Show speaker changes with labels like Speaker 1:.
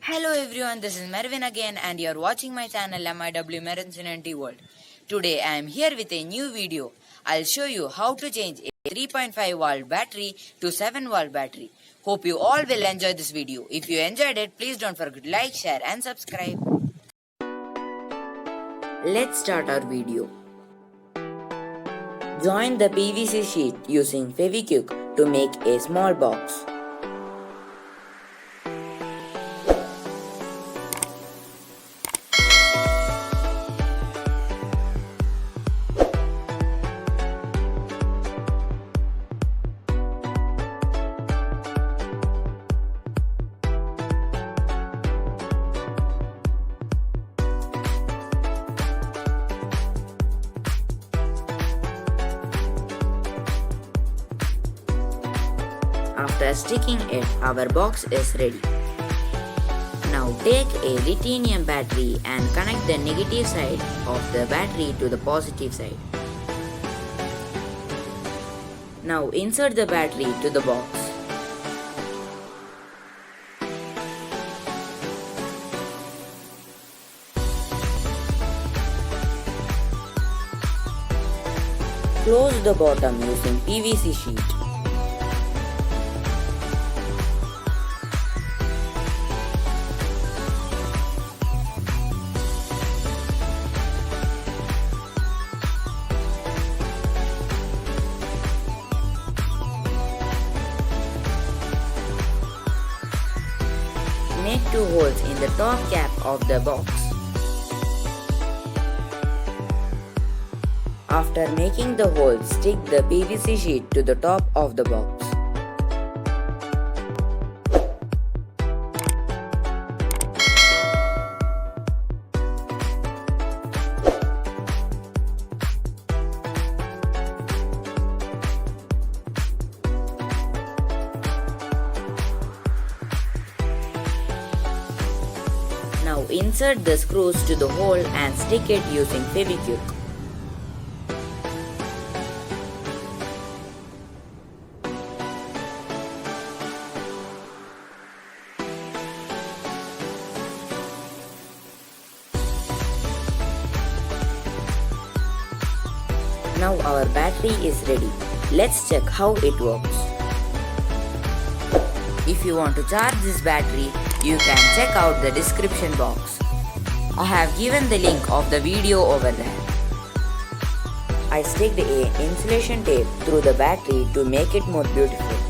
Speaker 1: Hello everyone, this is Mervin again and you are watching my channel MIW Merlin's Inventive World. Today I am here with a new video. I'll show you how to change a 3.5 volt battery to 7 volt battery. Hope you all will enjoy this video. If you enjoyed it, please don't forget to like, share and subscribe. Let's start our video. Join the PVC sheet using Fevikwik to make a small box. After sticking it, our box is ready. Now take a lithium battery and connect the negative side of the battery to the positive side. Now insert the battery to the box. Close the bottom using PVC sheet. Make 2 holes in the top cap of the box. After making the holes, stick the PVC sheet to the top of the box. Now insert the screws to the hole and stick it using Fevikwik. Now our battery is ready. Let's check how it works. If you want to charge this battery, you can check out the description box. I have given the link of the video over there. I sticked a insulation tape through the battery to make it more beautiful.